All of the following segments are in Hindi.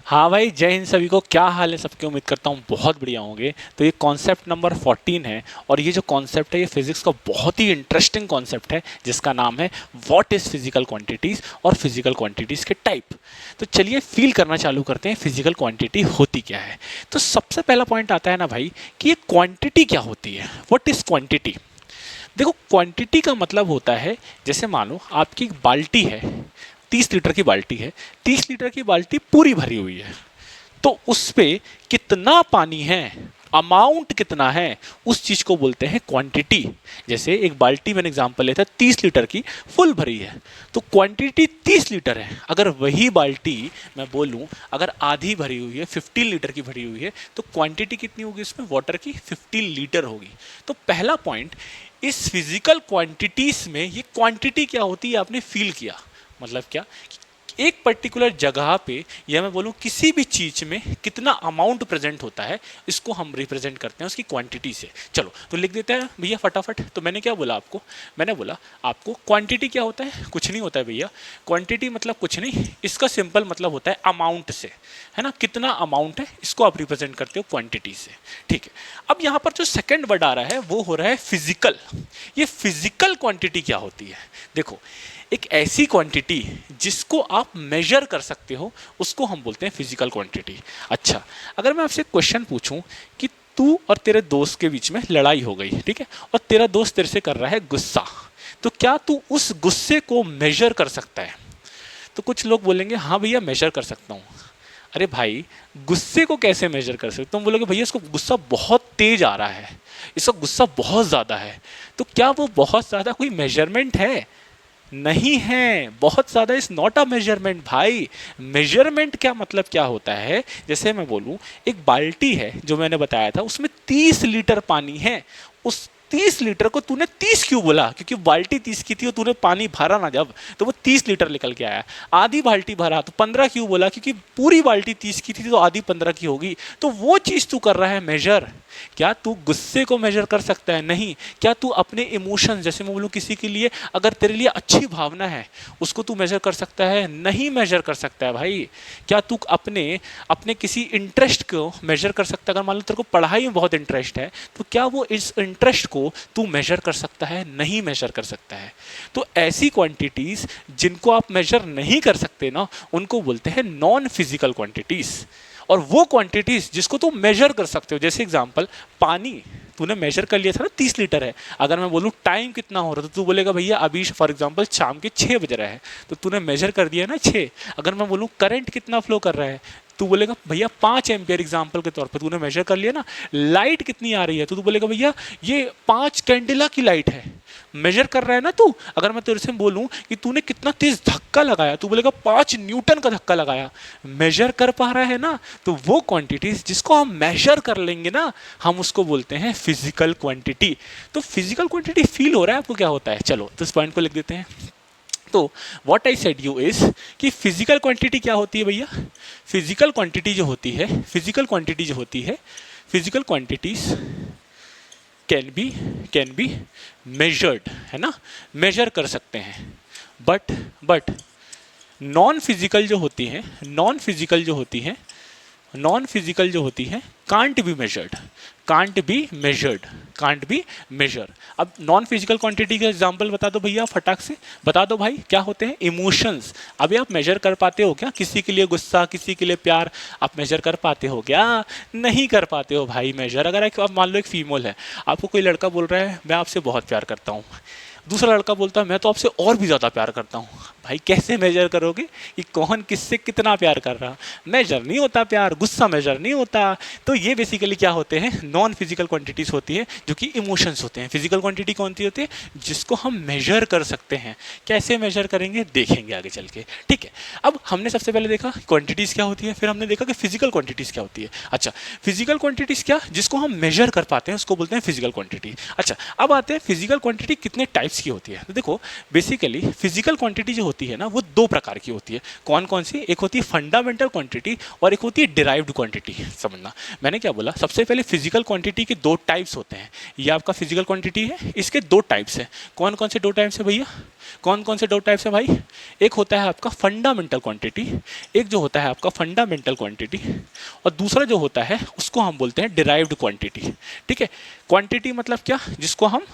हाँ भाई, जय हिंद सभी को। क्या हाल है सबके? उम्मीद करता हूँ बहुत बढ़िया होंगे। तो ये कॉन्सेप्ट नंबर 14 है और ये जो कॉन्सेप्ट है ये फिजिक्स का बहुत ही इंटरेस्टिंग कॉन्सेप्ट है जिसका नाम है व्हाट इज़ फिजिकल क्वांटिटीज़ और फिजिकल क्वांटिटीज़ के टाइप। तो चलिए फील करना चालू करते हैं फिजिकल क्वांटिटी होती क्या है। तो सबसे पहला पॉइंट आता है ना भाई कि ये क्वांटिटी क्या होती है। What is quantity? देखो, क्वांटिटी का मतलब होता है, जैसे मानो आपकी एक बाल्टी है, 30 लीटर की बाल्टी है, 30 लीटर की बाल्टी पूरी भरी हुई है, तो उस पे कितना पानी है, अमाउंट कितना है, उस चीज को बोलते हैं क्वांटिटी। जैसे एक बाल्टी, मैंने एग्जांपल लेता है 30 लीटर की फुल भरी है, तो क्वांटिटी 30 लीटर है। अगर वही बाल्टी मैं बोलूं अगर आधी भरी हुई है, 15 लीटर की भरी हुई है, तो क्वांटिटी कितनी होगी उसमें? वाटर की 15 लीटर होगी। तो पहला पॉइंट, इस फिजिकल क्वांटिटीज में ये क्वांटिटी क्या होती है आपने फील किया। मतलब क्या? एक पर्टिकुलर जगह पे या मैं बोलूँ किसी भी चीज़ में कितना अमाउंट प्रेजेंट होता है, इसको हम रिप्रेजेंट करते हैं उसकी क्वांटिटी से। चलो तो लिख देते हैं भैया फटाफट। तो मैंने क्या बोला आपको? मैंने बोला आपको क्वांटिटी क्या होता है? कुछ नहीं होता है भैया। क्वांटिटी मतलब कुछ नहीं, इसका सिंपल मतलब होता है अमाउंट से, है ना। कितना अमाउंट है, इसको आप रिप्रेजेंट करते हो क्वांटिटी से। ठीक है। अब यहाँ पर जो सेकेंड वर्ड आ रहा है वो हो रहा है फिजिकल। ये फिजिकल क्वांटिटी क्या होती है? देखो, एक ऐसी क्वांटिटी जिसको आप मेजर कर सकते हो उसको हम बोलते हैं फिजिकल क्वांटिटी। अच्छा, अगर मैं आपसे क्वेश्चन पूछूं कि तू और तेरे दोस्त के बीच में लड़ाई हो गई, ठीक है, और तेरा दोस्त तेरे से कर रहा है गुस्सा, तो क्या तू उस गुस्से को मेजर कर सकता है? तो कुछ लोग बोलेंगे हाँ भैया मेजर कर सकता हूँ। अरे भाई, गुस्से को कैसे मेजर कर सकते हो? तुम बोलोगे भैया इसको गुस्सा बहुत तेज आ रहा है, इसका गुस्सा बहुत ज़्यादा है। तो क्या वो बहुत ज़्यादा कोई मेजरमेंट है? नहीं है। बहुत ज़्यादा इज नॉट अ मेजरमेंट भाई। मेजरमेंट क्या मतलब क्या होता है? जैसे मैं बोलूँ एक बाल्टी है जो मैंने बताया था, उसमें 30 लीटर पानी है। उस 30 लीटर को तूने 30 क्यों बोला? क्योंकि बाल्टी 30 की थी और तूने पानी भरा ना जब, तो वो 30 लीटर निकल के आया। आधी बाल्टी भरा तो 15 क्यों बोला? क्योंकि पूरी बाल्टी 30 की थी तो आधी 15 की होगी। तो वो चीज़ तू कर रहा है मेजर। क्या तू गुस्से को मेजर कर सकता है? नहीं। क्या तू अपने इमोशंस, जैसे मैं बोलूँ किसी के लिए अगर तेरे लिए अच्छी भावना है, उसको तू मेजर कर सकता है? नहीं मेजर कर सकता है भाई। क्या तू अपने अपने किसी इंटरेस्ट को मेजर कर सकता है? अगर मान लो तेरे को पढ़ाई में बहुत इंटरेस्ट है, तो क्या वो इस इंटरेस्ट को तू मेजर कर सकता है? नहीं मेजर कर सकता है। तो ऐसी क्वांटिटीज जिनको आप मेजर नहीं कर सकते ना, उनको बोलते हैं नॉन फिजिकल क्वांटिटीज। और वो क्वांटिटीज जिसको तुम मेजर कर सकते हो, जैसे एग्जांपल पानी तूने मेजर कर लिया था ना 30 लीटर है। अगर मैं बोलूँ टाइम कितना हो रहा है, तो तू बोलेगा भैया अभी फॉर एग्जांपल शाम के 6 बज रहा है, तो तूने मेजर कर दिया ना 6। अगर मैं बोलूँ करंट कितना फ्लो कर रहा है, तू बोलेगा भैया 5 एम्पियर, एग्जाम्पल के तौर पर तूने मेजर कर लिया ना। लाइट कितनी आ रही है, तो तू बोलेगा भैया ये 5 कैंडिला की लाइट है। मेजर कर रहा है ना तू। अगर मैं तेरे से बोलूं कि तूने कितना तेज धक्का लगाया, तू बोलेगा 5 न्यूटन का धक्का लगाया। मेजर कर पा रहा है ना। तो वो क्वांटिटीज जिसको हम मेजर कर लेंगे ना, हम उसको बोलते हैं फिजिकल क्वांटिटी। तो फिजिकल क्वांटिटी फील हो रहा है आपको क्या होता है? चलो तो इस पॉइंट को लिख देते हैं। तो what I said you is कि फिजिकल क्वांटिटी क्या होती है भैया? फिजिकल क्वांटिटी जो होती है, फिजिकल क्वांटिटी जो होती है, physical quantities can be measured, है ना, मेजर कर सकते हैं। बट नॉन फिजिकल जो होती हैं, नॉन फिजिकल जो होती है can't be measured, can't be measure. अब नॉन फिजिकल क्वांटिटी का एग्जांपल बता दो भैया, फटाक से बता दो भाई। क्या होते हैं? इमोशंस। अभी आप मेजर कर पाते हो क्या? किसी के लिए गुस्सा, किसी के लिए प्यार, आप मेजर कर पाते हो क्या? नहीं कर पाते हो भाई मेजर। अगर आप मान लो एक फीमेल है, आपको कोई लड़का बोल रहा है मैं आपसे बहुत प्यार करता हूँ, दूसरा लड़का बोलता है मैं तो आपसे और भी ज़्यादा प्यार करता हूँ, भाई कैसे मेजर करोगे कि कौन किससे कितना प्यार कर रहा? मेजर नहीं होता प्यार, गुस्सा मेजर नहीं होता। तो ये बेसिकली क्या होते हैं? नॉन फिजिकल क्वांटिटीज होती है जो कि इमोशंस होते हैं। फिजिकल क्वांटिटी कौन सी होती है? जिसको हम मेजर कर सकते हैं। कैसे मेजर करेंगे देखेंगे आगे चल के, ठीक है। अब हमने सबसे पहले देखा क्वांटिटीज़ क्या होती है, फिर हमने देखा कि फिजिकल क्वांटिटीज़ क्या होती है। अच्छा, फिजिकल क्वांटिटीज़ क्या, जिसको हम मेजर कर पाते हैं उसको बोलते हैं फिजिकल क्वांटिटी। अच्छा, अब आते हैं फिजिकल क्वांटिटी कितने टाइप्स की होती है। तो देखो बेसिकली फिजिकल क्वांटिटी जो होती होती है ना वो दो प्रकार की होती है। कौन कौन सी? एक होती है फंडामेंटल क्वांटिटी और एक होती है डिराइव्ड क्वांटिटी। समझना मैंने क्या बोला, सबसे पहले फिजिकल क्वांटिटी के दो टाइप्स होते हैं। ये आपका फिजिकल क्वांटिटी है, इसके दो टाइप्स हैं। कौन कौन से दो टाइप्स है भैया? कौन कौन से दो टाइप्स है भाई? एक होता है आपका फंडामेंटल क्वांटिटी, एक जो होता है आपका फंडामेंटल क्वांटिटी, और दूसरा जो होता है उसको हम बोलते हैं डिराइव्ड क्वांटिटी। ठीक है, क्वांटिटी मतलब क्या? जिसको हम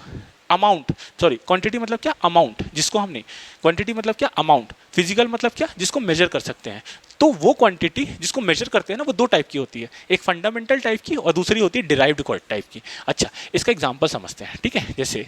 अमाउंट, सॉरी क्वांटिटी मतलब क्या? अमाउंट, जिसको हम नहीं, क्वांटिटी मतलब क्या? अमाउंट। फिजिकल मतलब क्या? जिसको मेजर कर सकते हैं। तो वो क्वांटिटी जिसको मेजर करते हैं ना वो दो टाइप की होती है, एक फंडामेंटल टाइप की और दूसरी होती है डिराइव्ड टाइप की। अच्छा, इसका एग्जांपल समझते हैं। ठीक है, जैसे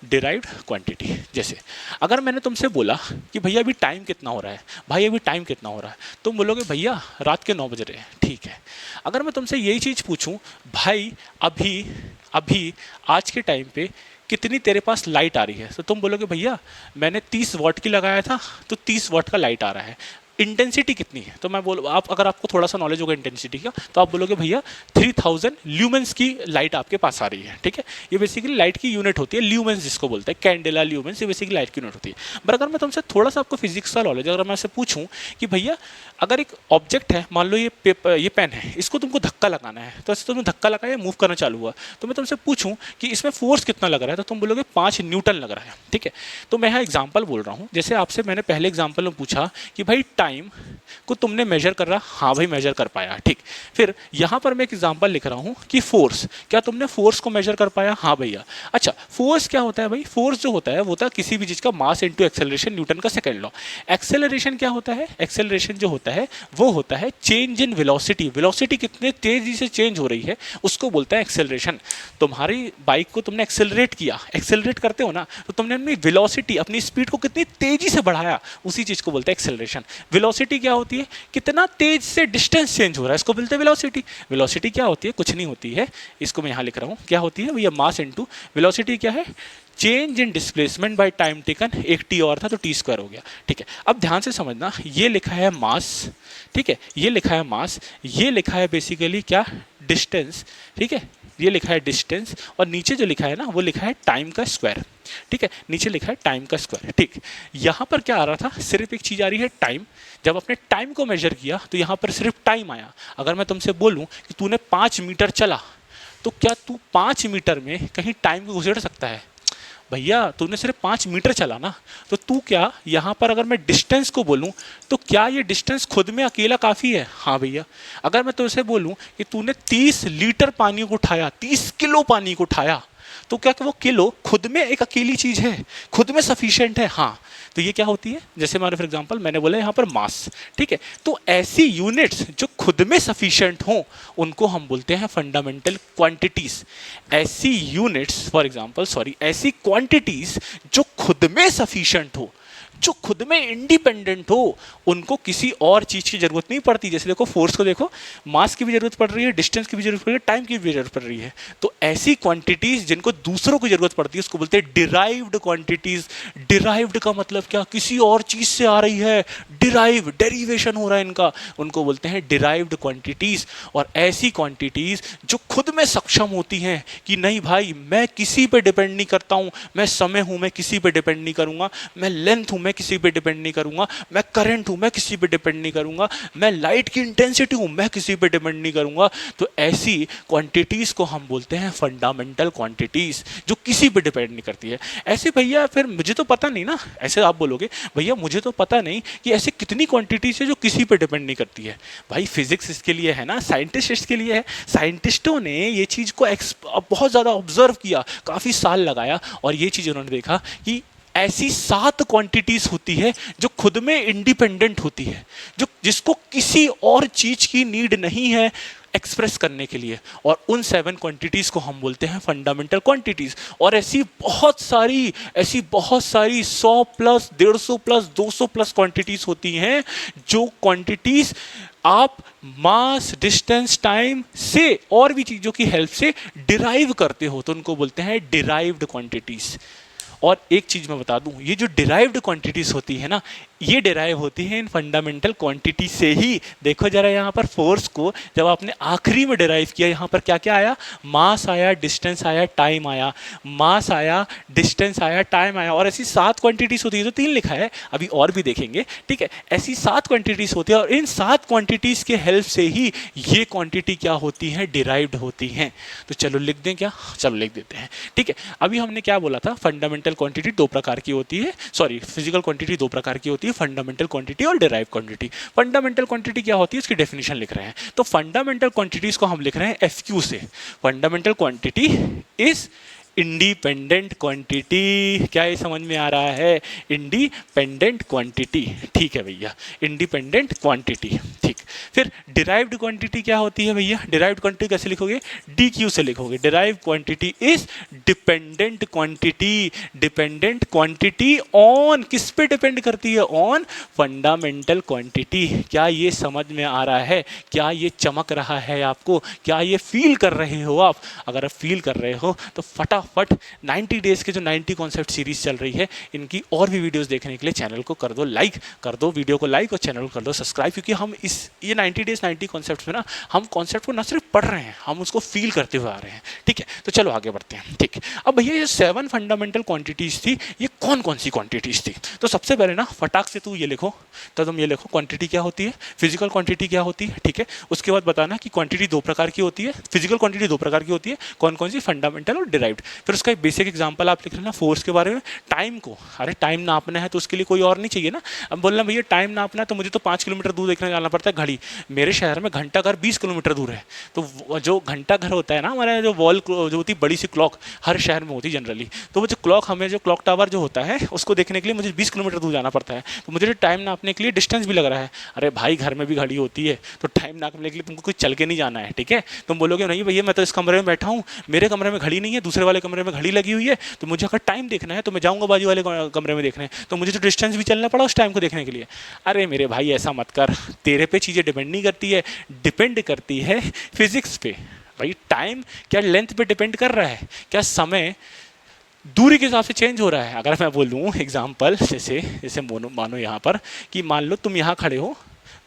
डिराइव्ड क्वांटिटी, जैसे अगर मैंने तुमसे बोला कि भैया अभी टाइम कितना हो रहा है, भाई अभी टाइम कितना हो रहा है, तुम बोलोगे भैया रात के 9 बज रहे हैं। ठीक है, अगर मैं तुमसे यही चीज़ पूछूं, भाई अभी अभी आज के टाइम पे कितनी तेरे पास लाइट आ रही है, तो तुम बोलोगे भैया मैंने 30 वाट की लगाया था तो 30 वाट का लाइट आ रहा है। इंटेंसिटी कितनी है? तो मैं बोल, आप अगर आपको थोड़ा सा नॉलेज होगा इंटेंसिटी का तो आप बोलोगे भैया 3000 ल्यूमेंस की लाइट आपके पास आ रही है। ठीक है, ये बेसिकली लाइट की यूनिट होती है, ल्यूमेंस जिसको बोलते हैं, कैंडेला ल्यूमेंस, ये बेसिकली लाइट की यूनिट होती है। बट अगर मैं तुमसे थोड़ा सा आपको फिजिक्स का नॉलेज, अगर मैं आपसे पूछूं कि भैया अगर एक ऑब्जेक्ट है, मान लो ये पेपर, ये पेन है, इसको तुमको धक्का लगाना है, तो ऐसे तुमने धक्का लगाया, मूव करना चालू हुआ, तो मैं तुमसे पूछूं कि इसमें फोर्स कितना लग रहा है, तो तुम बोलोगे 5 न्यूटन लग रहा है। ठीक है, तो मैं यहाँ एग्जाम्पल बोल रहा हूँ, जैसे आपसे मैंने पहले एग्जाम्पल में पूछा कि भाई टाइम को तुमने मेजर कर रहा, हाँ भाई मेजर कर पाया। ठीक, फिर यहाँ पर मैं एक एग्जांपल लिख रहा हूँ कि फोर्स, क्या तुमने फोर्स को मेजर कर पाया? हाँ भैया। अच्छा, फोर्स क्या होता है भाई? फोर्स जो होता है वो होता है किसी भी चीज़ का मास इनटू एक्सेलरेशन, न्यूटन का सेकंड लॉ। एक्सेलरेशन क्या होता है? एक्सेलरेशन जो होता है वो होता है चेंज इन वेलोसिटी, वेलोसिटी कितने तेजी से चेंज हो रही है उसको बोलते हैं एक्सेलरेशन। तुम्हारी बाइक को तुमने एक्सेलरेट किया, एक्सेलरेट करते हो ना, तो तुमने अपनी वेलोसिटी, अपनी स्पीड को कितनी तेजी से बढ़ाया, उसी चीज़ को बोलते हैं एक्सेलरेशन। वेलोसिटी क्या होती है? कितना तेज से डिस्टेंस चेंज हो रहा है, इसको बोलते हैं वेलोसिटी। वेलोसिटी क्या होती है? कुछ नहीं होती है, इसको मैं यहाँ लिख रहा हूँ, क्या होती है भैया? मास इनटू वेलोसिटी क्या है? Change in displacement by time taken, एक टी और था तो टी स्क्वायर हो गया। ठीक है, अब ध्यान से समझना, ये लिखा है मास, ठीक है, ये लिखा है मास, ये लिखा है बेसिकली क्या? डिस्टेंस। ठीक है, ये लिखा है डिस्टेंस, और नीचे जो लिखा है ना वो लिखा है टाइम का स्क्वायर। ठीक है, नीचे लिखा है टाइम का स्क्वायर। ठीक, यहाँ पर क्या आ रहा था? सिर्फ एक चीज़ आ रही है, टाइम। जब अपने टाइम को मेजर किया तो यहाँ पर सिर्फ टाइम आया। अगर मैं तुमसे बोलूँ कि तूने 5 मीटर चला, तो क्या तू 5 मीटर में कहीं टाइम को घुसेड़ सकता है? भैया तूने सिर्फ 5 मीटर चला ना, तो तू क्या यहाँ पर अगर मैं डिस्टेंस को बोलूँ तो क्या ये डिस्टेंस खुद में अकेला काफ़ी है? हाँ भैया। अगर मैं तुझसे बोलूँ कि तूने 30 लीटर पानी को उठाया, 30 किलो पानी को उठाया, तो क्या वो किलो खुद में एक अकेली चीज़ है, खुद में सफिशिएंट है? हाँ। तो ये क्या होती है? जैसे हमारे फॉर एग्जांपल मैंने बोला यहाँ पर मास। ठीक है, तो ऐसी यूनिट्स जो खुद में सफिशिएंट हों उनको हम बोलते हैं फंडामेंटल क्वांटिटीज। ऐसी यूनिट्स फॉर एग्जांपल, सॉरी, ऐसी क्वांटिटीज जो खुद में सफिशिएंट हो, जो खुद में इंडिपेंडेंट हो, उनको किसी और चीज़ की जरूरत नहीं पड़ती। जैसे देखो फोर्स को देखो, मास की भी जरूरत पड़ रही है, डिस्टेंस की भी जरूरत पड़ रही है, टाइम की भी जरूरत पड़ रही है। तो ऐसी क्वांटिटीज जिनको दूसरों की जरूरत पड़ती है उसको बोलते हैं डिराइव्ड क्वांटिटीज। डिराइव्ड का मतलब क्या? किसी और चीज़ से आ रही है, डिराइव, डेरिवेशन हो रहा है इनका, उनको बोलते हैं डिराइव्ड क्वांटिटीज। और ऐसी क्वांटिटीज जो खुद में सक्षम होती हैं कि नहीं भाई मैं किसी पे डिपेंड नहीं करता हूँ, मैं समय हूँ मैं किसी पे डिपेंड नहीं करूँगा, मैं लेंथ हूँ मैं किसी पे डिपेंड नहीं करूंगा, मैं करंट हूं मैं किसी पे डिपेंड नहीं करूंगा, मैं लाइट की इंटेंसिटी हूं मैं किसी पे डिपेंड नहीं करूंगा। तो ऐसी क्वांटिटीज को हम बोलते हैं फंडामेंटल क्वांटिटीज, जो किसी पे डिपेंड नहीं करती है। ऐसे भैया फिर मुझे तो पता नहीं ना, ऐसे आप बोलोगे भैया मुझे तो पता नहीं कि ऐसे कितनी क्वांटिटीज है जो किसी पे डिपेंड नहीं करती है। भाई फिजिक्स इसके लिए है ना, साइंटिस्ट इसके लिए है। साइंटिस्टों ने ये चीज़ को बहुत ज़्यादा ऑब्जर्व किया, काफ़ी साल लगाया, और ये चीज़ उन्होंने देखा कि ऐसी 7 क्वांटिटीज होती है जो खुद में इंडिपेंडेंट होती है, जो जिसको किसी और चीज की नीड नहीं है एक्सप्रेस करने के लिए, और उन 7 क्वांटिटीज को हम बोलते हैं फंडामेंटल क्वांटिटीज। और ऐसी बहुत सारी 100 प्लस 150 प्लस 200 प्लस क्वांटिटीज होती हैं, जो क्वांटिटीज आप मास, डिस्टेंस, टाइम से और भी चीज़ों की हेल्प से डिराइव करते हो, तो उनको बोलते हैं डिराइव्ड क्वांटिटीज। और एक चीज़ मैं बता दूं, ये जो डिराइव्ड क्वांटिटीज होती है ना, ये डिराइव होती है इन फंडामेंटल क्वांटिटी से ही। देखो जरा यहाँ पर फोर्स को जब आपने आखिरी में डिराइव किया, यहाँ पर क्या क्या आया, मास आया, डिस्टेंस आया, टाइम आया, मास आया, डिस्टेंस आया, टाइम आया, और ऐसी 7 क्वांटिटीज होती है, तो 3 लिखा है, अभी और भी देखेंगे, ठीक है। ऐसी 7 क्वांटिटीज होती है और इन 7 क्वांटिटीज के हेल्प से ही ये क्वांटिटी क्या होती है, डिराइव्ड होती हैं। तो चलो लिख दें क्या, चलो लिख देते हैं, ठीक है। अभी हमने क्या बोला था, फंडामेंटल क्वांटिटी 2 प्रकार की होती है, सॉरी फिजिकल क्वांटिटी 2 प्रकार की होती है, फंडामेंटल क्वांटिटी और डिराइव क्वांटिटी। फंडामेंटल क्वांटिटी क्या होती है, इसकी डेफिनेशन लिख रहे हैं, तो फंडामेंटल क्वांटिटीज को हम लिख रहे हैं एफक्यू से। Fundamental quantity is independent quantity. क्या ये समझ में आ रहा है, इंडिपेंडेंट क्वांटिटी, ठीक है भैया, इंडिपेंडेंट क्वांटिटी, ठीक। फिर डिराइव्ड क्वांटिटी क्या होती है भैया, डिराइव्ड क्वांटिटी कैसे लिखोगे, डी क्यू से लिखोगे। Derived quantity is dependent quantity. Dependent quantity on, किस पे डिपेंड करती है, ऑन फंडामेंटल क्वांटिटी। क्या ये समझ में आ रहा है, क्या ये चमक रहा है आपको, क्या ये फील कर रहे हो आप? अगर आप फील कर रहे हो तो फटाफट 90 डेज के जो 90 कॉन्सेप्ट सीरीज चल रही है, इनकी और भी वीडियोस देखने के लिए चैनल को कर दो लाइक, कर दो वीडियो को लाइक और चैनल को कर दो सब्सक्राइब, क्योंकि हम ये 90 डेज 90 कॉन्सेप्ट में ना, हम कॉन्सेप्ट को ना सिर्फ पढ़ रहे हैं, हम उसको फील करते हुए आ रहे हैं, ठीक है। तो चलो आगे बढ़ते हैं, ठीक। अब भैया ये 7 फंडामेंटल क्वांटिटीज थी, ये कौन कौन सी क्वांटिटीज थी? तो सबसे पहले ना फटाक से तू ये लिखो, तो तुम ये लिखो क्वांटिटी क्या होती है, फिजिकल क्वांटिटी क्या होती है, ठीक है। उसके बाद बताना कि क्वांटिटी 2 प्रकार की होती है, फिजिकल क्वांटिटी 2 प्रकार की होती है, कौन कौन सी, फंडामेंटल और डिराइव्ड। फिर उसका एक बेसिक एग्जांपल आप लिख लेना फोर्स के बारे में। टाइम को, अरे टाइम नापना है तो उसके लिए कोई और नहीं चाहिए ना। अब बोलना भैया टाइम नापना है तो मुझे तो 5 किलोमीटर दूर देखने जाना पड़ता है घड़ी, मेरे शहर में घंटा घर 20 किलोमीटर दूर है। तो जो घंटा घर होता है ना हमारा, जो वॉल जो होती है बड़ी सी क्लॉक हर शहर में होती है जनरली, तो वो जो क्लॉक, हमें जो क्लॉक टावर जो होता है उसको देखने के लिए मुझे 20 किलोमीटर दूर जाना पड़ता है। तो मुझे टाइम नापने के लिए डिस्टेंस भी लग रहा है। अरे भाई घर में भी घड़ी होती है, तो टाइम नापने के लिए तुमको कुछ चल के नहीं जाना है, ठीक है। तुम बोलोगे नहीं भैया मैं तो इस कमरे में बैठा हूँ, मेरे कमरे में घड़ी नहीं है, दूसरे वाले कमरे में घड़ी लगी हुई है, तो मुझे अगर टाइम देखना है तो मैं जाऊंगा बाजू वाले कमरे में देखने, तो मुझे तो डिस्टेंस भी चलना पड़ा उस टाइम को देखने के लिए। अरे मेरे भाई ऐसा मत कर, तेरे पे चीज़ें डिपेंड नहीं करती है, डिपेंड करती है फिजिक्स पे। भाई टाइम क्या लेंथ पे डिपेंड कर रहा है, क्या समय दूरी के हिसाब से चेंज हो रहा है? अगर मैं बोलूँ एग्जाम्पल, जैसे जैसे मानो यहाँ पर कि मान लो तुम यहाँ खड़े हो,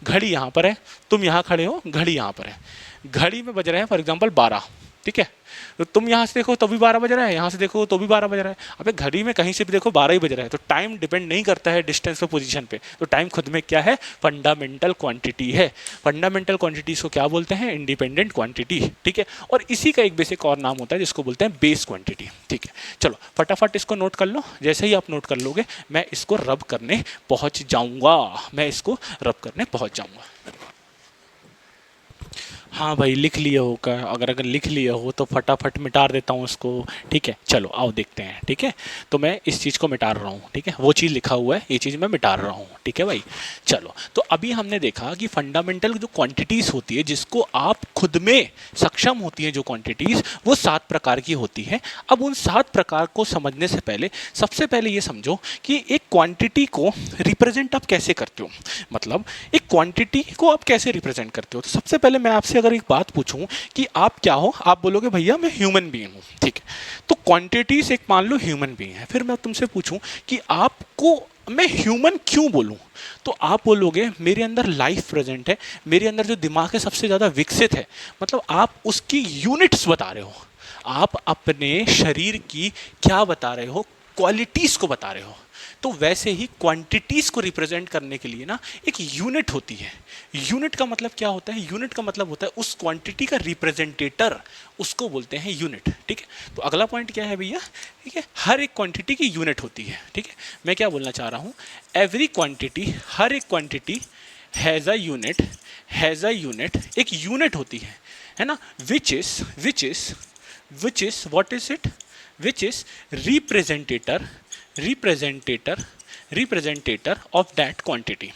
घड़ी यहाँ पर है, तुम यहाँ खड़े हो, घड़ी यहाँ पर है, घड़ी में बज रहे हैं फॉर एग्जाम्पल 12, ठीक है। तो तुम यहाँ से देखो तो भी 12 बज रहा है, यहाँ से देखो तो भी 12 बज रहा है। अबे घड़ी में कहीं से भी देखो 12 ही बज रहा है। तो टाइम डिपेंड नहीं करता है डिस्टेंस पे, पोजीशन पे। तो टाइम खुद में क्या है, फंडामेंटल क्वांटिटी है। फंडामेंटल क्वांटिटीज को क्या बोलते हैं, इंडिपेंडेंट क्वांटिटी, ठीक है। और इसी का एक बेसिक और नाम होता है जिसको बोलते हैं बेस क्वांटिटी, ठीक है। चलो फटाफट इसको नोट कर लो, जैसे ही आप नोट कर लोगे मैं इसको रब करने पहुँच जाऊँगा, मैं इसको रब करने पहुँच जाऊँगा। हाँ भाई लिख लिए हो का, अगर लिख लिए हो तो फटाफट मिटा देता हूँ इसको, ठीक है। चलो आओ देखते हैं, ठीक है। तो मैं इस चीज़ को मिटा रहा हूँ, ठीक है, वो चीज़ लिखा हुआ है, ये चीज़ मैं मिटा रहा हूँ, ठीक है भाई। चलो तो अभी हमने देखा कि फंडामेंटल जो क्वांटिटीज़ होती है, जिसको आप खुद में सक्षम होती है जो क्वांटिटीज़, वो 7 प्रकार की होती है। अब उन 7 प्रकार को समझने से पहले सबसे पहले ये समझो कि एक क्वांटिटी को रिप्रेजेंट आप कैसे करते हो, मतलब एक क्वांटिटी को आप कैसे रिप्रेजेंट करते हो। तो सबसे पहले मैं आपसे अगर एक बात पूछूं कि आप क्या हो, आप बोलोगे भैया मैं ह्यूमन बीइंग हूं, ठीक है। तो क्वांटिटीज एक मान लो ह्यूमन बीइंग है। फिर मैं तुमसे पूछूं कि आपको मैं ह्यूमन क्यों बोलूं, तो आप बोलोगे मेरे अंदर लाइफ प्रेजेंट है, मेरे अंदर जो दिमाग है सबसे ज़्यादा विकसित है। मतलब आप उसकी यूनिट्स बता रहे हो, आप अपने शरीर की क्या बता रहे हो, क्वालिटीज़ को बता रहे हो। तो वैसे ही क्वांटिटीज़ को रिप्रेजेंट करने के लिए ना एक यूनिट होती है। यूनिट का मतलब क्या होता है, यूनिट का मतलब होता है उस क्वांटिटी का रिप्रेजेंटेटर, उसको बोलते हैं यूनिट, ठीक है। तो अगला पॉइंट क्या है भैया, ठीक है, हर एक क्वांटिटी की यूनिट होती है, ठीक है। मैं क्या बोलना चाह रहा हूँ, एवरी क्वांटिटी, हर एक quantity has a unit, has a unit, एक यूनिट होती है ना, which is what is it, which is representator of that quantity,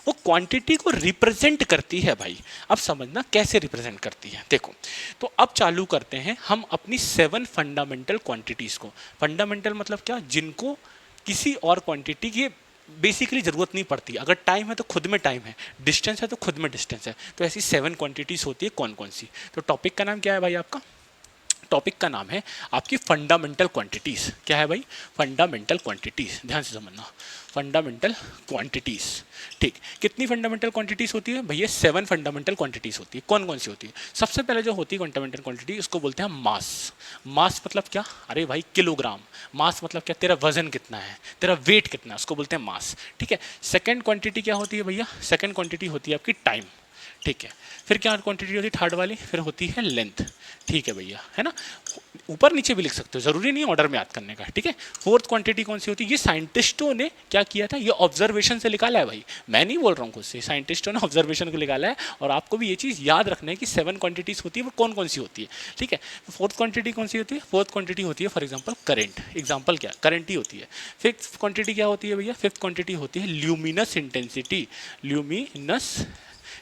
वो क्वांटिटी को रिप्रेजेंट करती है भाई। अब समझना कैसे रिप्रेजेंट करती है, देखो। तो अब चालू करते हैं हम अपनी 7 फंडामेंटल क्वांटिटीज़ को। फंडामेंटल मतलब क्या, जिनको किसी और क्वांटिटी की बेसिकली ज़रूरत नहीं पड़ती। अगर टाइम है तो खुद में टाइम है, डिस्टेंस है तो खुद में डिस्टेंस है। तो ऐसी 7 क्वांटिटीज़ होती है, कौन कौन सी। तो टॉपिक का नाम क्या है भाई आपका, टॉपिक का नाम है आपकी फंडामेंटल क्वांटिटीज़। क्या है भाई? Fundamental quantities. ध्यान से समझना, फंडामेंटल क्वांटिटीज़। ठीक, कितनी फंडामेंटल क्वांटिटीज़ होती है भैया? 7 फंडामेंटल क्वांटिटीज़ होती है। कौन कौन सी होती है? सबसे पहले जो होती है फंडामेंटल क्वांटिटी, उसको बोलते हैं मास। मास मतलब क्या? अरे भाई किलोग्राम। मास मतलब क्या? तेरा वजन कितना है, तेरा वेट कितना है, उसको बोलते हैं मास। ठीक है। सेकेंड क्वांटिटी क्या होती है भैया? सेकेंड क्वांटिटी होती है आपकी टाइम। ठीक है। फिर क्या क्वांटिटी होती है थर्ड वाली? फिर होती है लेंथ। ठीक है भैया, है ना? ऊपर नीचे भी लिख सकते हो, जरूरी नहीं ऑर्डर में याद करने का। ठीक है। फोर्थ क्वांटिटी कौन सी होती है? ये साइंटिस्टों ने क्या किया था, ये ऑब्जर्वेशन से निकाला है भाई, मैं नहीं बोल रहा हूँ खुद से, साइंटिस्टों ने ऑब्जर्वेशन को निकाला है। और आपको भी ये चीज़ याद रखना है कि 7 क्वांटिटीज होती है, वो कौन कौन सी होती है। ठीक है। फोर्थ क्वांटिटी कौन सी होती है? फोर्थ क्वांटिटी होती है फॉर एग्जाम्पल करंट। एग्जाम्पल क्या? करंट ही होती है। फिफ्थ क्वांटिटी क्या होती है भैया? फिफ्थ क्वांटिटी होती है luminous intensity. Luminous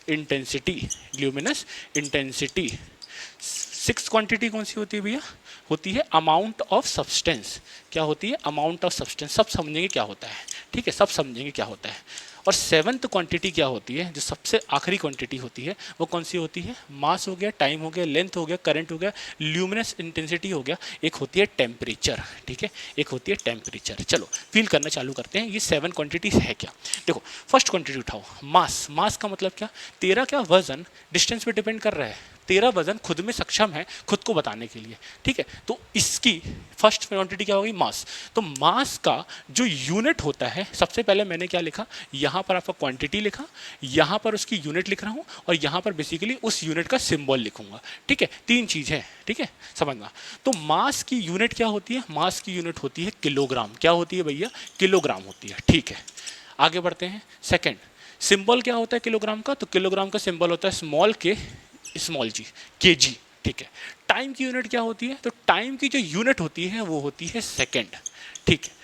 intensity, luminous intensity. Six quantity कौन सी होती है भैया? होती है अमाउंट ऑफ सब्सटेंस। क्या होती है? Amount of substance. सब समझेंगे क्या होता है। ठीक है, सब समझेंगे क्या होता है। और सेवन्थ क्वांटिटी क्या होती है, जो सबसे आखिरी क्वांटिटी होती है, वो कौन सी होती है? मास हो गया, टाइम हो गया, लेंथ हो गया, करंट हो गया, ल्यूमिनस इंटेंसिटी हो गया, एक होती है टेम्परेचर। ठीक है, एक होती है टेम्परेचर। चलो फील करना चालू करते हैं, ये 7 क्वांटिटीज है क्या। देखो फर्स्ट क्वांटिटी उठाओ, मास। मास का मतलब क्या? तेरा क्या वजन डिस्टेंस पे डिपेंड कर रहा है, तेरा वजन खुद में सक्षम है खुद को बताने के लिए। ठीक है, तो इसकी फर्स्ट क्वांटिटी क्या होगी? मास। तो मास का जो यूनिट होता है, सबसे पहले मैंने क्या लिखा, यहाँ पर आपका क्वांटिटी लिखा, यहाँ पर उसकी यूनिट लिख रहा हूँ, और यहाँ पर बेसिकली उस यूनिट का सिंबल लिखूंगा। ठीक है, 3 चीज़ है। ठीक है, समझना। तो मास की यूनिट क्या होती है? मास की यूनिट होती है किलोग्राम। क्या होती है भैया? किलोग्राम होती है। ठीक है, आगे बढ़ते हैं। सेकेंड, सिंबल क्या होता है किलोग्राम का? तो किलोग्राम का सिंबल होता है स्मॉल के, स्मॉल जी, के जी। ठीक है। टाइम की यूनिट क्या होती है? तो टाइम की जो यूनिट होती है वो होती है सेकेंड। ठीक है,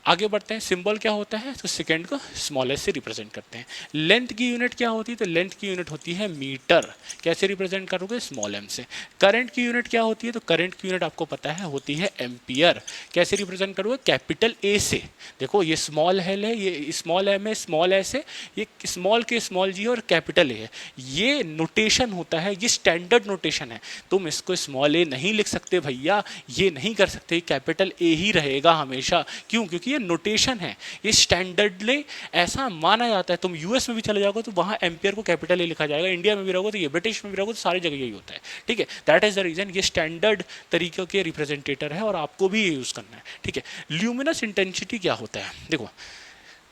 आगे बढ़ते हैं। सिंबल क्या होता है? तो सेकेंड को स्मॉल एस से रिप्रेजेंट करते हैं। लेंथ की यूनिट क्या होती है? तो लेंथ की यूनिट होती है मीटर। कैसे रिप्रेजेंट करोगे? स्मॉल एम से। करंट की यूनिट क्या होती है? तो करंट की यूनिट आपको पता है होती है एम्पियर। कैसे रिप्रेजेंट करोगे? कैपिटल ए से। देखो ये स्मॉल एल है, ये स्मॉल एम है, स्मॉल एस है, ये स्मॉल के स्मॉल जी और कैपिटल ए है। ये नोटेशन होता है, ये स्टैंडर्ड नोटेशन है। तुम इसको स्मॉल ए नहीं लिख सकते भैया, ये नहीं कर सकते, कैपिटल ए ही रहेगा हमेशा। क्यों? क्योंकि ये नोटेशन है, ये स्टैंडर्डली ऐसा माना जाता है। तुम यूएस में भी चले जाओगे तो वहाँ एम्पियर को कैपिटल ए लिखा जाएगा, इंडिया में भी रहोगे तो ये, ब्रिटिश में भी रहोगे तो सारी जगह यही होता है। ठीक है, दैट इज द रीजन, ये स्टैंडर्ड तरीके के रिप्रेजेंटेटर है और आपको भी ये यूज़ करना है। ठीक है, ल्यूमिनस इंटेंसिटी क्या होता है? देखो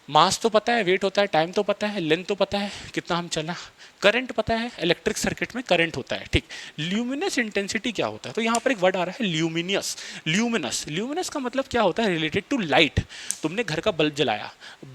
मास तो पता है, वेट होता है, टाइम तो पता है, लेंथ तो पता है कितना हम चला, करंट पता है, इलेक्ट्रिक सर्किट में करंट होता है। ठीक, ल्यूमिनस इंटेंसिटी क्या होता है? तो यहाँ पर एक वर्ड आ रहा है ल्यूमिनियस। ल्यूमिनस, ल्यूमिनस का मतलब क्या होता है? Related to light. तुमने घर का बल्ब जलाया,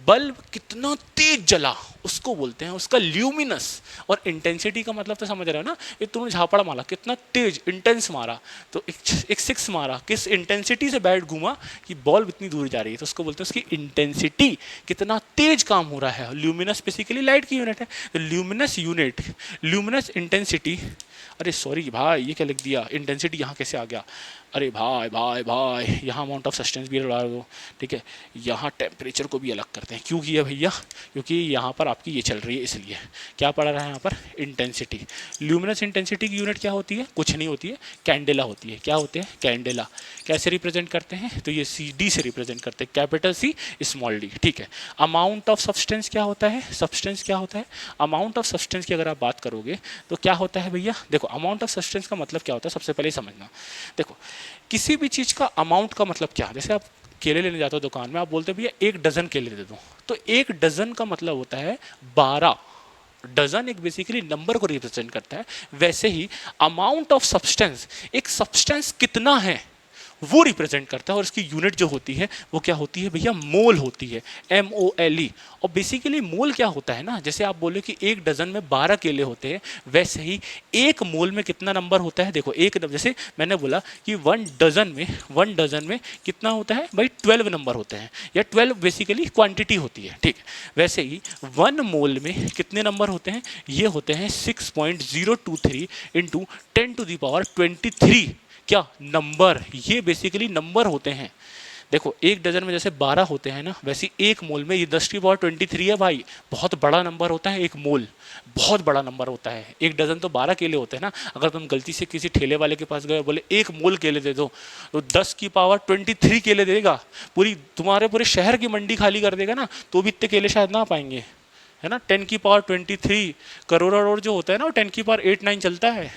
बल्ब कितना तेज जला उसको बोलते हैं उसका ल्यूमिनस। और इंटेंसिटी का मतलब तो समझ रहे हो ना, ये तुमने झापड़ मारा, कितना तेज इंटेंस मारा, तो एक 6 मारा, किस इंटेंसिटी से बैट घूमा कि बॉल इतनी दूर जा रही है, तो उसको बोलते हैं उसकी इंटेंसिटी, कितना तेज काम हो रहा है। ल्यूमिनस बेसिकली लाइट की यूनिट है। तो ल्यूमिनस यूनिट, ल्यूमिनस इंटेंसिटी, अरे सॉरी भाई ये क्या लिख दिया, इंटेंसिटी यहाँ कैसे आ गया? अरे भाई भाई भाई, यहाँ अमाउंट ऑफ सब्सटेंस भी लगा दो। ठीक है, यहाँ टेम्परेचर को भी अलग करते हैं। क्यों किया भैया? क्योंकि यहाँ पर आपकी ये चल रही है, इसलिए क्या पढ़ा रहा है यहाँ पर? इंटेंसिटी। ल्यूमिनस इंटेंसिटी की यूनिट क्या होती है? कुछ नहीं होती है, कैंडेला होती है। क्या होते हैं? कैंडेला। कैसे रिप्रेजेंट करते हैं? तो ये सी डी से रिप्रेजेंट करते हैं, कैपिटल सी स्मॉल डी। ठीक है, अमाउंट ऑफ सब्सटेंस क्या होता है? सब्सटेंस क्या होता है? अमाउंट ऑफ सब्सटेंस की अगर आप बात करोगे तो क्या होता है भैया? देखो अमाउंट ऑफ सब्सटेंस का मतलब क्या होता है, सबसे पहले समझना। देखो किसी भी चीज़ का अमाउंट का मतलब क्या है? जैसे आप केले लेने जाते हो दुकान में, आप बोलते हो भैया 1 डजन केले दे दो, तो 1 डजन का मतलब होता है 12। डजन एक बेसिकली नंबर को रिप्रेजेंट करता है। वैसे ही अमाउंट ऑफ सब्सटेंस, एक सब्सटेंस कितना है वो रिप्रेजेंट करता है, और इसकी यूनिट जो होती है वो क्या होती है भैया? मोल होती है, MOLE। और बेसिकली मोल क्या होता है ना, जैसे आप बोले कि 1 डजन में 12 केले होते हैं, वैसे ही 1 मोल में कितना नंबर होता है? देखो एक, जैसे मैंने बोला कि 1 डजन में कितना होता है भाई? 12 नंबर होते हैं, या 12 बेसिकली क्वांटिटी होती है। ठीक, वैसे ही 1 मोल में कितने नंबर होते हैं? ये होते हैं 6.023 इंटू 10 टू द पावर 23। क्या? नंबर। ये बेसिकली नंबर होते हैं। देखो एक डजन में जैसे 12 होते हैं ना, वैसे एक मोल में ये 10⁻23 है भाई, बहुत बड़ा नंबर होता है एक मोल, बहुत बड़ा नंबर होता है। एक डजन तो 12 केले होते हैं ना, अगर तुम गलती से किसी ठेले वाले के पास गए बोले एक मोल केले दे दो, तो 10⁻23 केले देगा, तुम्हारे पूरे शहर की मंडी खाली कर देगा ना, तो भी इतने केले शायद ना पाएंगे, है ना। 10⁻23 करोड़ जो होता है ना, वो 10⁻89 चलता है।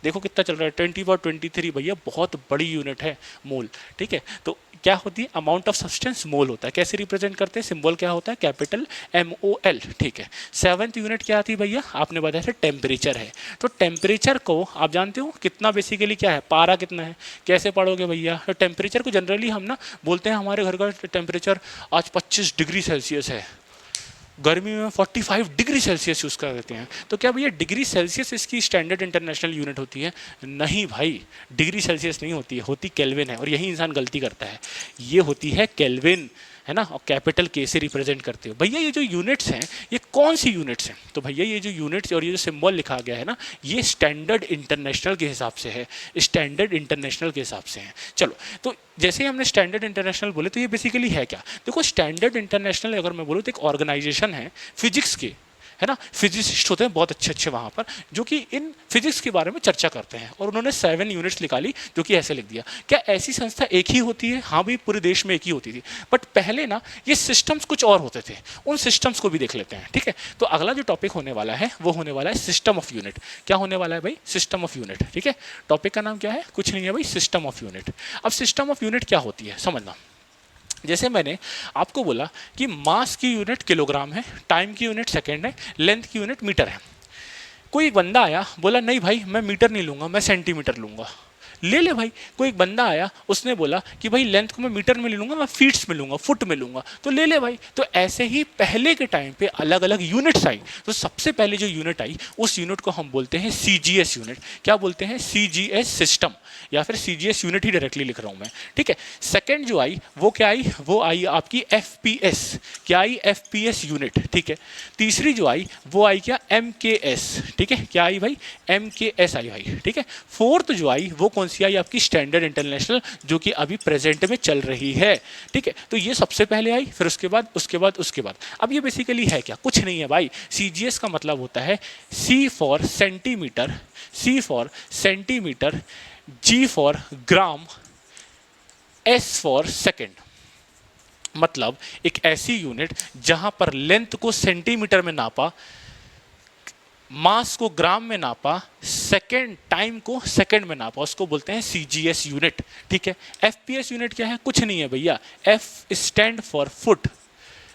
देखो कितना चल रहा है, 10⁻23 भैया, बहुत बड़ी यूनिट है मोल, ठीक है। तो क्या होती है, अमाउंट ऑफ सब्सटेंस मोल होता है। कैसे रिप्रेजेंट करते हैं, सिंबल क्या होता है, कैपिटल MOL, ठीक है। 7th यूनिट क्या आती है भैया, आपने बताया था टेम्परेचर है। तो टेम्परेचर को आप जानते हो कितना बेसिकली क्या है, पारा कितना है, कैसे पढ़ोगे भैया। तो टेम्परेचर को जनरली हम ना बोलते हैं हमारे घर का टेम्परेचर आज 25 डिग्री सेल्सियस है, गर्मी में 45 डिग्री सेल्सियस यूज़ करते हैं। तो क्या भैया डिग्री सेल्सियस इसकी स्टैंडर्ड इंटरनेशनल यूनिट होती है? नहीं भाई, डिग्री सेल्सियस नहीं होती है, होती केल्विन है। और यही इंसान गलती करता है, ये होती है केल्विन, है ना। और कैपिटल के से रिप्रेजेंट करते हो। भैया ये जो यूनिट्स हैं ये कौन सी यूनिट्स हैं, तो भैया ये जो यूनिट्स और ये जो सिंबल लिखा गया है ना, ये स्टैंडर्ड इंटरनेशनल के हिसाब से है, स्टैंडर्ड इंटरनेशनल के हिसाब से है। चलो, तो जैसे ही हमने स्टैंडर्ड इंटरनेशनल बोले, तो ये बेसिकली है क्या, देखो स्टैंडर्ड इंटरनेशनल अगर मैं बोलूँ तो एक ऑर्गेनाइजेशन है फिजिक्स की, है ना। फिजिसिस्ट होते हैं बहुत अच्छे अच्छे वहाँ पर, जो कि इन फिजिक्स के बारे में चर्चा करते हैं, और उन्होंने 7 यूनिट्स निकाली, जो कि ऐसे लिख दिया। क्या ऐसी संस्था एक ही होती है? हाँ भाई, पूरे देश में एक ही होती थी, बट पहले ना ये सिस्टम्स कुछ और होते थे, उन सिस्टम्स को भी देख लेते हैं, ठीक है। तो अगला जो टॉपिक होने वाला है वो होने वाला है सिस्टम ऑफ यूनिट। क्या होने वाला है भाई, सिस्टम ऑफ यूनिट, ठीक है। टॉपिक का नाम क्या है, कुछ नहीं है भाई, सिस्टम ऑफ यूनिट। अब सिस्टम ऑफ यूनिट क्या होती है समझना। जैसे मैंने आपको बोला कि मास की यूनिट किलोग्राम है, टाइम की यूनिट सेकेंड है, लेंथ की यूनिट मीटर है। कोई एक बंदा आया, बोला नहीं भाई मैं मीटर नहीं लूँगा, मैं सेंटीमीटर लूँगा। ले ले भाई। कोई एक बंदा आया, उसने बोला कि भाई लेंथ को मैं मीटर में ले लूँगा, मैं फीट्स में लूँगा, फुट में लूँगा, तो ले ले भाई। तो ऐसे ही पहले के टाइम पे अलग अलग यूनिट्स आई। तो सबसे पहले जो यूनिट आई, उस यूनिट को हम बोलते हैं CGS यूनिट। क्या बोलते हैं, CGS सिस्टम, या फिर CGS यूनिट ही डायरेक्टली लिख रहा हूँ मैं, ठीक है। सेकेंड जो आई वो क्या आई, वो आई आपकी FPS। क्या आई, FPS यूनिट, ठीक है। तीसरी जो आई वो आई क्या, MKS, ठीक है। क्या आई भाई, MKS आई भाई, ठीक है। फोर्थ जो आई वो कौन सी आई, आपकी स्टैंडर्ड इंटरनेशनल, जो कि अभी प्रेजेंट में चल रही है, ठीक है। तो ये सबसे पहले आई, फिर उसके बाद अब ये बेसिकली है क्या, कुछ नहीं है भाई। CGS का मतलब होता है C for centimetre, C for centimetre, G for gram, S for second. मतलब एक ऐसी यूनिट जहां पर लेंथ को सेंटीमीटर में नापा, मास को ग्राम में नापा, सेकेंड टाइम को सेकेंड में नापा, उसको बोलते हैं CGS यूनिट, ठीक है। FPS यूनिट क्या है, कुछ नहीं है भैया, F स्टैंड फॉर फुट,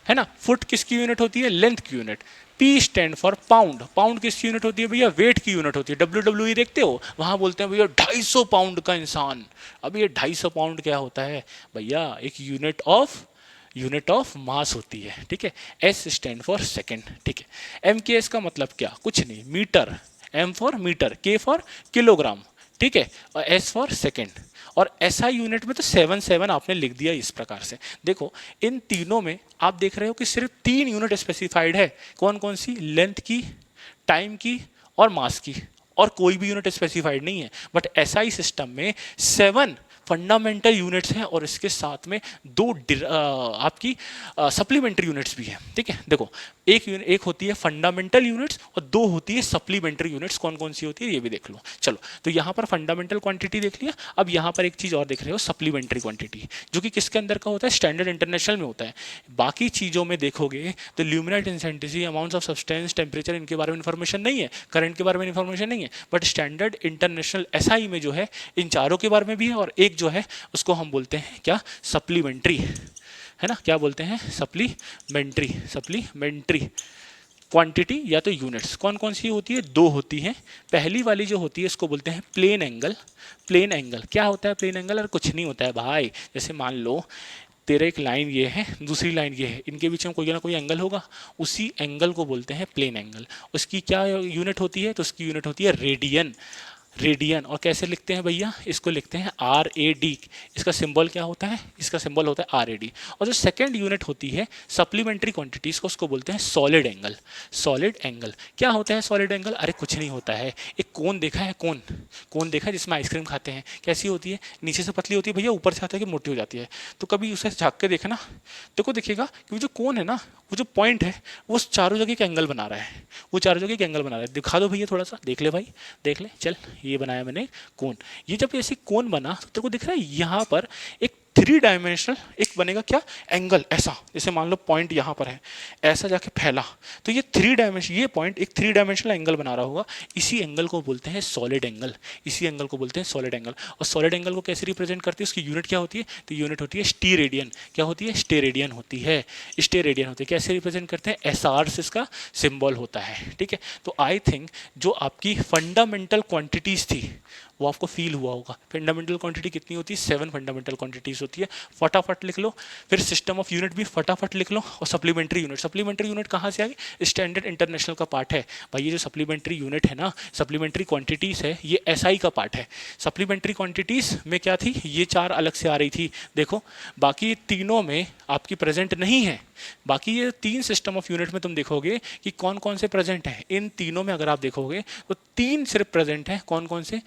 है ना। फुट किसकी यूनिट होती है, लेंथ की unit. P stand for pound, pound किसकी यूनिट होती है भैया, वेट की यूनिट होती है। WWE देखते हो, वहां बोलते हैं भैया 250 पाउंड का इंसान। अब ये 250 पाउंड क्या होता है भैया, एक यूनिट ऑफ मास होती है, ठीक है। S स्टैंड फॉर सेकेंड, ठीक है। MKS का मतलब क्या, कुछ नहीं, metre, M for metre, K for kilogram, ठीक है, और S फॉर सेकेंड। और SI यूनिट में तो 7 आपने लिख दिया इस प्रकार से। देखो इन तीनों में आप देख रहे हो कि सिर्फ 3 यूनिट स्पेसिफाइड है, कौन कौन सी, लेंथ की, टाइम की और मास की, और कोई भी यूनिट स्पेसिफाइड नहीं है। बट SI सिस्टम में 7 फंडामेंटल यूनिट्स हैं, और इसके साथ में 2 आपकी सप्लीमेंट्री यूनिट्स भी हैं, ठीक है। देखो एक होती है फंडामेंटल यूनिट्स और 2 होती है सप्लीमेंट्री यूनिट्स। कौन कौन सी होती है ये भी देख लो। चलो, तो यहाँ पर फंडामेंटल क्वांटिटी देख लिया। अब यहाँ पर एक चीज़ और देख रहे हो, सप्लीमेंट्री क्वांटिटी, जो कि किसके अंदर का होता है, स्टैंडर्ड इंटरनेशनल में होता है। बाकी चीज़ों में देखोगे तो luminate intensity, amounts of substance, temperature, इनके बारे में इन्फॉर्मेशन नहीं है, करंट के बारे में इन्फॉर्मेशन नहीं है। बट स्टैंडर्ड इंटरनेशनल SI में जो है इन चारों के बारे में भी है, और एक जो है उसको हम बोलते हैं क्या, सप्लीमेंट्री, है ना। क्या बोलते हैं, सप्लीमेंट्री क्वांटिटी या तो यूनिट्स। कौन कौन सी होती है, 2 होती हैं। पहली वाली जो होती है इसको बोलते हैं प्लेन एंगल। प्लेन एंगल क्या होता है, प्लेन एंगल और कुछ नहीं होता है भाई। जैसे मान लो तेरा एक लाइन ये है, दूसरी लाइन ये है, इनके बीच में कोई ना कोई एंगल होगा, उसी एंगल को बोलते हैं प्लेन एंगल। उसकी क्या यूनिट होती है, तो उसकी यूनिट होती है रेडियन। रेडियन। और कैसे लिखते हैं भैया, इसको लिखते हैं RAD। इसका सिंबल क्या होता है, इसका सिंबल होता है RAD। और जो सेकेंड यूनिट होती है सप्लीमेंट्री क्वांटिटीज को, उसको बोलते हैं सॉलिड एंगल। सॉलिड एंगल क्या होता है सॉलिड एंगल, अरे कुछ नहीं होता है, एक कोन देखा है, कोन कोन देखा है जिसमें आइसक्रीम खाते हैं, कैसी होती है, नीचे से पतली होती है भैया, ऊपर से आता है कि मोटी हो जाती है। तो कभी उसे झाँक के देखा ना, देखो दिखेगा कि वो जो कोन है ना, वो जो पॉइंट है वो चारों जगह का एंगल बना रहा है, वो चारों जगह का एंगल बना रहा है। दिखा दो भैया थोड़ा सा, देख ले भाई, देख ले, चल ये बनाया मैंने कोन। ये जब ऐसे कोन बना तो तेरे को दिख रहा है यहाँ पर एक 3 डायमेंशनल एक बनेगा क्या, एंगल, ऐसा जैसे मान लो पॉइंट यहाँ पर है, ऐसा जाके फैला, तो ये 3 डायमेंशन, ये पॉइंट एक 3 डायमेंशनल एंगल बना रहा होगा। इसी एंगल को बोलते हैं सॉलिड एंगल, इसी एंगल को बोलते हैं सॉलिड एंगल। और सॉलिड एंगल को कैसे रिप्रेजेंट करती है, उसकी यूनिट क्या होती है, तो यूनिट होती है स्टीरेडियन। क्या होती है, स्टेरेडियन होती है, स्टेरेडियन होती है। कैसे रिप्रेजेंट करते हैं, SR से इसका सिंबल होता है, ठीक है। तो आई थिंक जो आपकी फंडामेंटल क्वांटिटीज थी वो आपको फील हुआ होगा। फंडामेंटल क्वांटिटी कितनी होती है, 7 फंडामेंटल क्वांटिटीज होती है, फटाफट लिख लो। फिर सिस्टम ऑफ यूनिट भी फटाफट लिख लो। और सप्लीमेंट्री यूनिट, सप्लीमेंट्री यूनिट कहाँ से आ गई, स्टैंडर्ड इंटरनेशनल का पार्ट है भाई। ये जो सप्लीमेंट्री यूनिट है ना, सप्लीमेंट्री क्वांटिटीज है, ये SI का पार्ट है। सप्लीमेंट्री क्वांटिटीज में क्या थी, ये 4 अलग से आ रही थी, देखो बाकी तीनों में आपकी प्रेजेंट नहीं है। बाकी ये 3 सिस्टम ऑफ यूनिट में तुम देखोगे कि कौन कौन से प्रेजेंट है। इन तीनों में अगर आप देखोगे तो 3 सिर्फ प्रेजेंट है, कौन कौन से,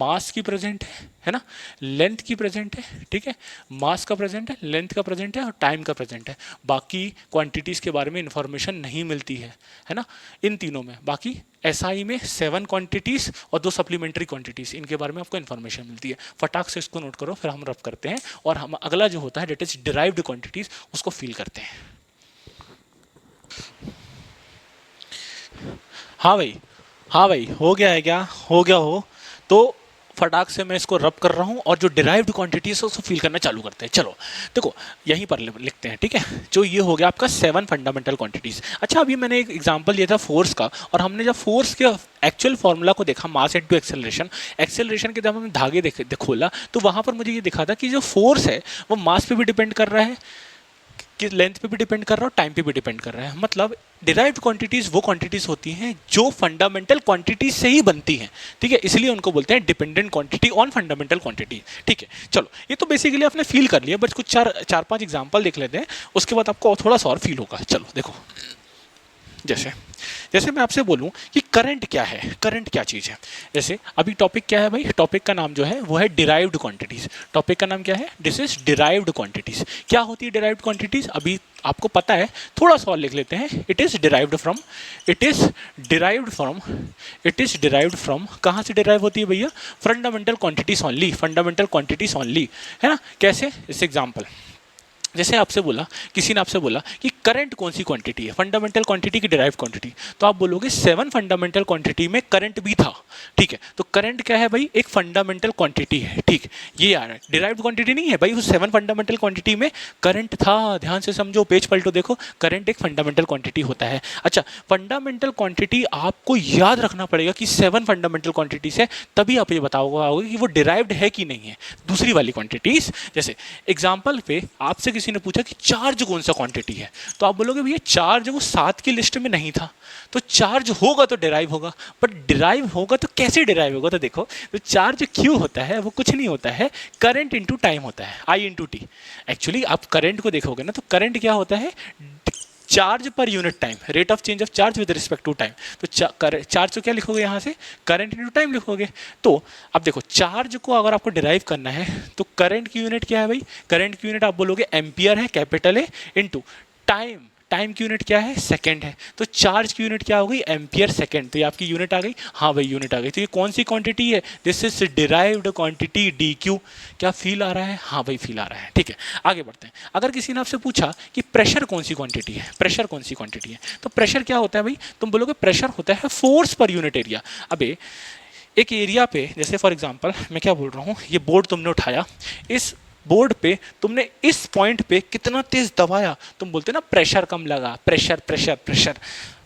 मास की प्रेजेंट है ना, लेंथ की प्रेजेंट है, ठीक है, मास का प्रेजेंट है, लेंथ का प्रेजेंट है और टाइम का प्रेजेंट है। बाकी क्वांटिटीज के बारे में इंफॉर्मेशन नहीं मिलती है ना, इन तीनों में। बाकी SI में 7 क्वांटिटीज और 2 सप्लीमेंट्री क्वांटिटीज, इनके बारे में आपको इन्फॉर्मेशन मिलती है। फटाक से इसको नोट करो, फिर हम रब करते हैं और हम अगला जो होता है डेट इज डिराइव्ड क्वांटिटीज, उसको फील करते हैं। हाँ भाई, हाँ भाई, हो गया है क्या, हो गया हो तो फटाक से मैं इसको रब कर रहा हूँ और जो डिराइव्ड क्वांटिटीज है उसको फील करना चालू करते हैं। चलो देखो यहीं पर लिखते हैं, ठीक है। जो ये हो गया आपका 7 फंडामेंटल क्वांटिटीज। अच्छा अभी मैंने एक एग्जांपल लिया था फोर्स का, और हमने जब फोर्स के एक्चुअल फॉर्मूला को देखा, मास इनटू एक्सेलरेशन, एक्सेलरेशन के जब हमने धागे खोला तो वहाँ पर मुझे ये दिखा था कि जो फोर्स है वो मास पे भी डिपेंड कर रहा है, कि लेंथ पे भी डिपेंड कर रहा है और टाइम पे भी डिपेंड कर रहा है। मतलब डिराइव्ड क्वांटिटीज वो क्वांटिटीज होती हैं जो फंडामेंटल क्वांटिटीज से ही बनती हैं, ठीक है, इसलिए उनको बोलते हैं dependent quantity on fundamental quantity, ठीक है। चलो ये तो बेसिकली आपने फील कर लिया, बट कुछ 4-5 एग्जांपल देख लेते हैं, उसके बाद आपको थोड़ा सा और फील होगा। चलो देखो, जैसे मैं आपसे बोलूं कि करंट क्या है, करंट क्या चीज़ है। जैसे अभी टॉपिक क्या है भाई, टॉपिक का नाम जो है वो है डिराइव्ड क्वांटिटीज। टॉपिक का नाम क्या है, दिस इज डिराइव्ड क्वांटिटीज। क्या होती है डिराइव्ड क्वांटिटीज, अभी आपको पता है, थोड़ा सा और लिख लेते हैं। It is derived from, it is derived from, it is derived from, कहाँ से डिराइव होती है भैया, fundamental quantities only, fundamental quantities only, है ना। कैसे, इस एग्जाम्पल, जैसे आपसे बोला, किसी ने आपसे बोला कि करंट कौन सी क्वांटिटी है, फंडामेंटल क्वांटिटी की डिराइव क्वांटिटी, तो आप बोलोगे 7 फंडामेंटल क्वांटिटी में करंट भी था, ठीक है। तो करंट क्या है भाई, एक फंडामेंटल क्वांटिटी है, ठीक, ये आ रहा है, डिराइव्ड क्वांटिटी नहीं है भाई, उस 7 फंडामेंटल क्वांटिटी में करंट था। ध्यान से समझो, पेज पलटो, देखो करंट एक फंडामेंटल क्वांटिटी होता है। अच्छा, फंडामेंटल क्वांटिटी आपको याद रखना पड़ेगा कि 7 फंडामेंटल क्वांटिटीज है, तभी आप ये बताओगे कि वो डिराइव्ड है कि नहीं है। दूसरी वाली क्वांटिटीज, जैसे एग्जाम्पल पे आपसे किसी ने पूछा कि चार्ज कौन सा क्वांटिटी है, तो आप बोलोगे भैया चार्ज वो 7 की लिस्ट में नहीं था, तो चार्ज होगा तो डिराइव होगा, बट डिराइव होगा तो कैसे डिराइव होगा, तो देखो, तो चार्ज क्यों होता है, वो कुछ नहीं होता है, करंट इंटू टाइम होता है, I इंटू टी। एक्चुअली आप करंट को देखोगे ना, तो करंट क्या होता है, चार्ज पर unit time, rate of change of charge with respect to time. तो चार्ज को क्या लिखोगे यहाँ से, करंट इंटू टाइम लिखोगे। तो अब देखो, चार्ज को अगर आपको डिराइव करना है तो करंट की यूनिट क्या है भाई, करंट की यूनिट आप बोलोगे एम्पियर है, कैपिटल है, इंटू टाइम, टाइम की यूनिट क्या है, सेकंड है। तो चार्ज की यूनिट क्या हो गई, एम्पियर सेकंड। तो ये आपकी यूनिट आ गई, हाँ भाई यूनिट आ गई। तो ये कौन सी क्वांटिटी है, this is derived quantity DQ। क्या फील आ रहा है, हाँ भाई फील आ रहा है, ठीक है। आगे बढ़ते हैं। अगर किसी ने आपसे पूछा कि प्रेशर कौन सी क्वांटिटी है, प्रेशर कौन सी क्वांटिटी है, तो प्रेशर क्या होता है भाई, तुम बोलोगे प्रेशर होता है फोर्स पर यूनिट एरिया। अबे एक एरिया पे, जैसे फॉर एग्जांपल मैं क्या बोल रहा हूँ, ये बोर्ड तुमने उठाया, इस बोर्ड पे तुमने इस पॉइंट पे कितना तेज दबाया, तुम बोलते ना प्रेशर कम लगा, प्रेशर प्रेशर प्रेशर,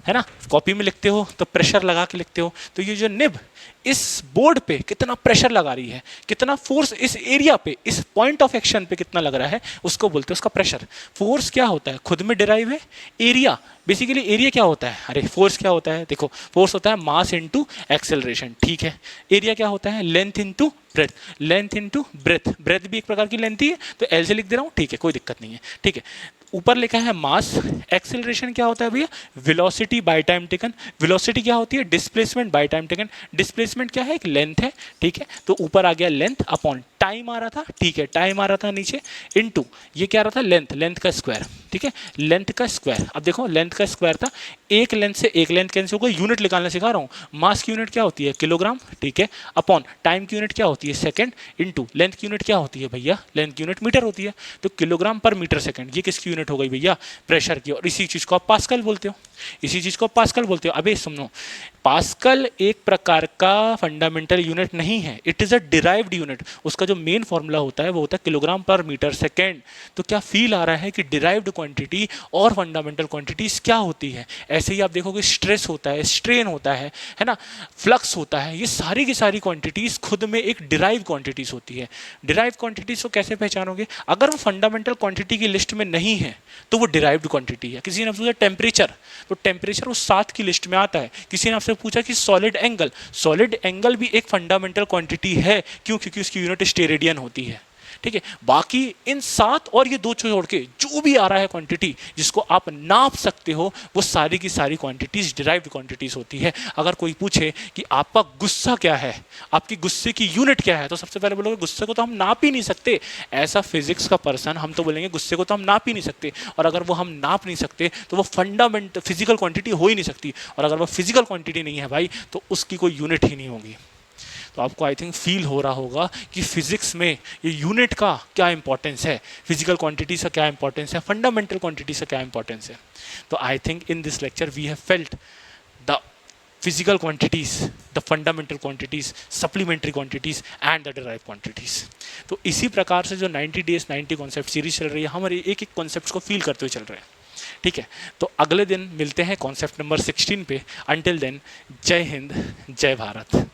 है ना, कॉपी में लिखते हो तो प्रेशर लगा के लिखते हो, तो ये जो निब इस बोर्ड पे कितना प्रेशर लगा रही है, कितना फोर्स इस एरिया पे, इस पॉइंट ऑफ एक्शन पे कितना लग रहा है, उसको बोलते हैं उसका प्रेशर। फोर्स क्या होता है, खुद में डिराइव है, एरिया बेसिकली, एरिया क्या होता है, अरे फोर्स क्या होता है, देखो फोर्स होता है मास इनटू एक्सेलरेशन, ठीक है। एरिया क्या होता है, length into breadth, length into breadth, breadth भी एक प्रकार की लेंथ ही है, तो एल से लिख दे रहा हूँ, ठीक है, कोई दिक्कत नहीं है, ठीक है। ऊपर लिखा है मास, एक्सेलरेशन क्या होता है भैया, velocity by time taken, velocity क्या होती है, displacement by time taken, displacement क्या है, एक लेंथ है, ठीक है। तो ऊपर आ गया लेंथ अपॉन टाइम आ रहा था, ठीक है, टाइम आ रहा था नीचे, इनटू ये क्या आ रहा था, लेंथ, लेंथ का स्क्वायर, ठीक है, लेंथ का स्क्वायर। अब देखो लेंथ का स्क्वायर था, एक लेंथ से एक लेंथ कैंसिल होगा, यूनिट निकालना सिखा रहा हूँ, मास की यूनिट क्या होती है, किलोग्राम, ठीक है, अपॉन टाइम की यूनिट क्या होती है, सेकंड, इनटू लेंथ की यूनिट क्या होती है भैया, लेंथ की यूनिट मीटर होती है, तो किलोग्राम पर मीटर सेकंड, ये किसकी यूनिट हो गई भैया, प्रेशर की, और इसी चीज को आप पास्कल बोलते हो, इसी चीज को पास्कल बोलते हो। अबे सुनो, पास्कल एक प्रकार का फंडामेंटल यूनिट नहीं है, it is a derived unit, उसका जो मेन फॉर्मूला होता है वो होता है किलोग्राम पर मीटर सेकेंड। तो क्या फील आ रहा है कि डिराइव्ड क्वांटिटी और फंडामेंटल क्वांटिटीज क्या होती है। ऐसे ही आप देखोगे स्ट्रेस होता है, स्ट्रेन होता है ना, फ्लक्स होता है, ये सारी की सारी क्वांटिटीज खुद में एक डिराइव क्वांटिटीज होती है। डिराइव क्वांटिटीज को कैसे पहचानोगे, अगर वो फंडामेंटल क्वांटिटी की लिस्ट में नहीं है तो वो डिराइव्ड क्वांटिटी है। किसी ने पूछा टेम्परेचर, तो टेम्परेचर उस 7 की लिस्ट में आता है। किसी ने आपसे पूछा कि सॉलिड एंगल, सॉलिड एंगल भी एक फंडामेंटल क्वांटिटी है, क्यों, क्योंकि उसकी यूनिट स्टेरेडियन होती है, ठीक है। बाकी इन 7 और ये 2 छोड़ के जो भी आ रहा है क्वांटिटी जिसको आप नाप सकते हो, वो सारी की सारी क्वांटिटीज डिराइव्ड क्वांटिटीज होती है। अगर कोई पूछे कि आपका गुस्सा क्या है, आपकी गुस्से की यूनिट क्या है, तो सबसे पहले बोलोगे गुस्से को तो हम नाप ही नहीं सकते। ऐसा फिजिक्स का पर्सन हम तो बोलेंगे गुस्से को तो हम नाप ही नहीं सकते, और अगर वो हम नाप नहीं सकते तो वो फंडामेंटल फिजिकल क्वांटिटी हो ही नहीं सकती, और अगर वो फिजिकल क्वांटिटी नहीं है भाई तो उसकी कोई यूनिट ही नहीं होगी। तो आपको आई थिंक फील हो रहा होगा कि फिजिक्स में ये यूनिट का क्या इंपॉर्टेंस है, फिजिकल क्वांटिटी का क्या इंपॉर्टेंस है, फंडामेंटल क्वांटिटी का क्या इंपॉर्टेंस है। तो I think in this lecture we have felt the physical quantities, the fundamental quantities, supplementary quantities and the derived quantities। तो इसी प्रकार से जो 90 days 90 कॉन्सेप्ट सीरीज चल रही है, हमारे एक एक कॉन्सेप्ट को फील करते हुए चल रहे हैं, ठीक है। तो अगले दिन मिलते हैं कॉन्सेप्ट नंबर 16 पे। अंटिल देन, जय हिंद, जय भारत।